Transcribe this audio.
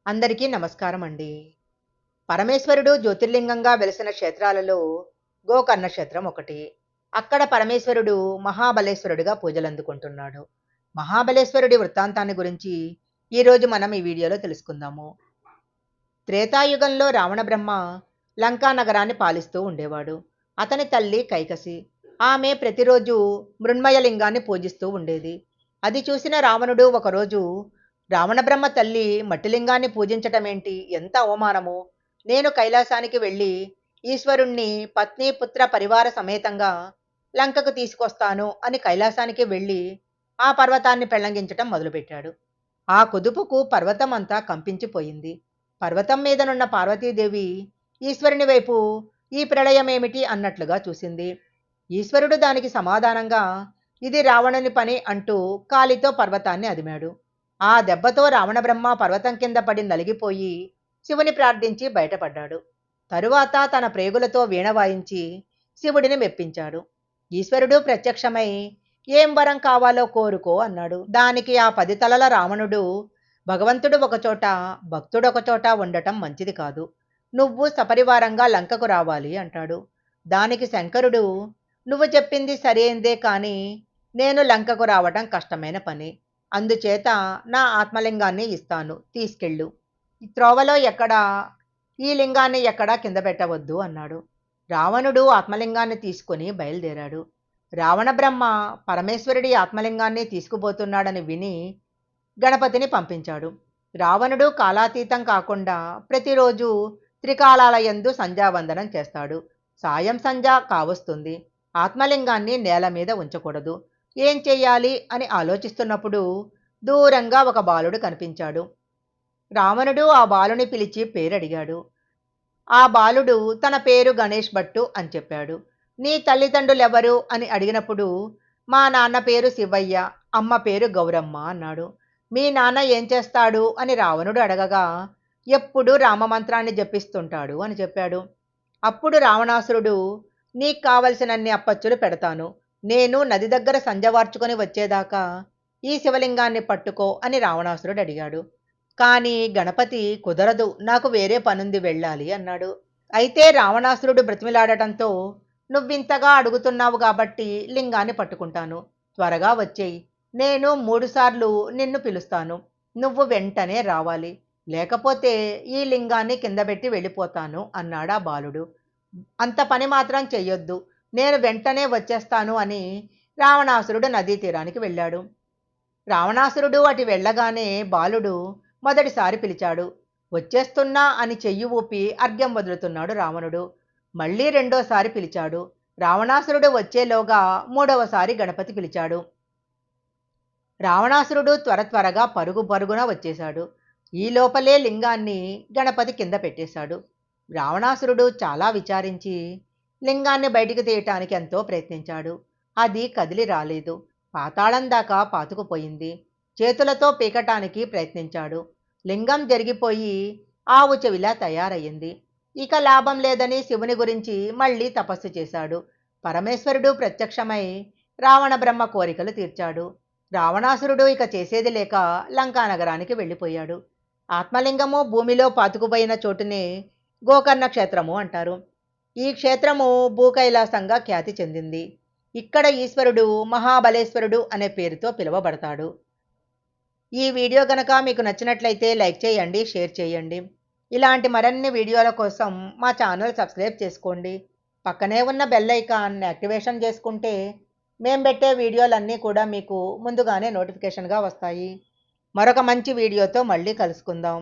అందరికీ నమస్కారం అండి. పరమేశ్వరుడు జ్యోతిర్లింగంగా వెలిసిన క్షేత్రాలలో గోకర్ణ క్షేత్రం ఒకటి. అక్కడ పరమేశ్వరుడు మహాబలేశ్వరుడిగా పూజలందుకుంటున్నాడు. మహాబలేశ్వరుడి వృత్తాంతాన్ని గురించి ఈరోజు మనం ఈ వీడియోలో తెలుసుకుందాము. త్రేతాయుగంలో రావణబ్రహ్మ లంకా నగరాన్ని పాలిస్తూ ఉండేవాడు. అతని తల్లి కైకసి. ఆమె ప్రతిరోజు మృణ్మయలింగాన్ని పూజిస్తూ ఉండేది. అది చూసిన రావణుడు ఒకరోజు రావణబ్రహ్మ తల్లి మట్టిలింగాన్ని పూజించటమేంటి, ఎంత అవమానము! నేను కైలాసానికి వెళ్ళి ఈశ్వరుణ్ణి పత్ని పుత్ర పరివార సమేతంగా లంకకు తీసుకొస్తాను అని కైలాసానికి వెళ్ళి ఆ పర్వతాన్ని పెళ్లంగించటం మొదలుపెట్టాడు. ఆ కుదుపుకు పర్వతం అంతా కంపించిపోయింది. పర్వతం మీదనున్న పార్వతీదేవి ఈశ్వరుని వైపు ఈ ప్రళయమేమిటి అన్నట్లుగా చూసింది. ఈశ్వరుడు దానికి సమాధానంగా ఇది రావణుని పని అంటూ కాలితో పర్వతాన్ని అదిమాడు. ఆ దెబ్బతో రావణబ్రహ్మ పర్వతం కింద పడి నలిగిపోయి శివుని ప్రార్థించి బయటపడ్డాడు. తరువాత తన ప్రేగులతో వీణ వాయించి శివుడిని మెప్పించాడు. ఈశ్వరుడు ప్రత్యక్షమై ఏం వరం కావాలో కోరుకో అన్నాడు. దానికి ఆ 10 తలల రావణుడు, భగవంతుడు ఒకచోట భక్తుడొకచోట ఉండటం మంచిది కాదు, నువ్వు సపరివారంగా లంకకు రావాలి అంటాడు. దానికి శంకరుడు, నువ్వు చెప్పింది సరైందే, కానీ నేను లంకకు రావటం కష్టమైన పని. అందుచేత నా ఆత్మలింగాన్ని ఇస్తాను, తీసుకెళ్ళు. ఈ త్రోవలో ఈ లింగాన్ని ఎక్కడా కింద పెట్టవద్దు అన్నాడు. రావణుడు ఆత్మలింగాన్ని తీసుకుని బయలుదేరాడు. రావణ బ్రహ్మ పరమేశ్వరుడి ఆత్మలింగాన్ని తీసుకుపోతున్నాడని విని గణపతిని పంపించాడు. రావణుడు కాలాతీతం కాకుండా ప్రతిరోజు త్రికాలాలయందు సంధ్యావందనం చేస్తాడు. సాయం సంధ్య కావస్తుంది. ఆత్మలింగాన్ని నేల మీద ఉంచకూడదు. ఏం చెయ్యాలి అని ఆలోచిస్తున్నప్పుడు దూరంగా ఒక బాలుడు కనిపించాడు. రావణుడు ఆ బాలుని పిలిచి పేరడిగాడు. ఆ బాలుడు తన పేరు గణేష్ భట్టు అని చెప్పాడు. నీ తల్లిదండ్రులెవరు అని అడిగినప్పుడు మా నాన్న పేరు శివయ్య, అమ్మ పేరు గౌరమ్మ అన్నాడు. మీ నాన్న ఏం చేస్తాడు అని రావణుడు అడగగా ఎప్పుడు రామమంత్రాన్ని జపిస్తుంటాడు అని చెప్పాడు. అప్పుడు రావణాసురుడు, నీకు కావలసినన్ని అప్పచ్చులు పెడతాను, నేను నది దగ్గర సంజవార్చుకొని వచ్చేదాకా ఈ శివలింగాన్ని పట్టుకో అని రావణాసురుడు అడిగాడు. కానీ గణపతి, కుదరదు, నాకు వేరే పనుంది, వెళ్ళాలి అన్నాడు. అయితే రావణాసురుడు బ్రతిమిలాడటంతో, నువ్వింతగా అడుగుతున్నావు కాబట్టి లింగాన్ని పట్టుకుంటాను, త్వరగా వచ్చేయి, నేను 3 సార్లు నిన్ను పిలుస్తాను, నువ్వు వెంటనే రావాలి, లేకపోతే ఈ లింగాన్ని కింద పెట్టి వెళ్ళిపోతాను అన్నాడా బాలుడు. అంత పని మాత్రం చెయ్యొద్దు, నేను వెంటనే వచ్చేస్తాను అని రావణాసురుడు నదీ తీరానికి వెళ్ళాడు. రావణాసురుడు అటు వెళ్ళగానే బాలుడు మొదటిసారి పిలిచాడు. వచ్చేస్తున్నా అని చెయ్యి ఊపి అర్ఘ్యం వదులుతున్నాడు రావణుడు. మళ్ళీ రెండోసారి పిలిచాడు. రావణాసురుడు వచ్చేలోగా మూడవసారి గణపతి పిలిచాడు. రావణాసురుడు త్వరగా పరుగు పరుగున వచ్చేశాడు. ఈ లోపలే లింగాన్ని గణపతి కింద పెట్టేశాడు. రావణాసురుడు చాలా విచారించి లింగాన్ని బయటికి తీయటానికి ఎంతో ప్రయత్నించాడు. అది కదిలి రాలేదు. పాతాళం దాకా పాతుకుపోయింది. చేతులతో పీకటానికి ప్రయత్నించాడు. లింగం జరిగిపోయి ఆవు చెవిలా తయారయ్యింది. ఇక లాభం లేదని శివుని గురించి మళ్ళీ తపస్సు చేశాడు. పరమేశ్వరుడు ప్రత్యక్షమై రావణ బ్రహ్మ కోరికలు తీర్చాడు. రావణాసురుడు ఇక చేసేది లేక లంకా నగరానికి వెళ్ళిపోయాడు. ఆత్మలింగము భూమిలో పాతుకుపోయిన చోటునే గోకర్ణ క్షేత్రము అంటారు. ఈ క్షేత్రము భూకైలాసంగా ఖ్యాతి చెందింది. ఇక్కడ ఈశ్వరుడు మహాబలేశ్వరుడు అనే పేరుతో పిలువబడతాడు. ఈ వీడియో గనక మీకు నచ్చినట్లయితే లైక్ చేయండి, షేర్ చేయండి. ఇలాంటి మరిన్ని వీడియోల కోసం మా ఛానల్ సబ్స్క్రైబ్ చేసుకోండి. పక్కనే ఉన్న బెల్ ఐకాన్ యాక్టివేషన్ చేసుకుంటే మేము పెట్టే వీడియోలన్నీ కూడా మీకు ముందుగానే నోటిఫికేషన్గా వస్తాయి. మరొక మంచి వీడియోతో మళ్ళీ కలుసుకుందాం.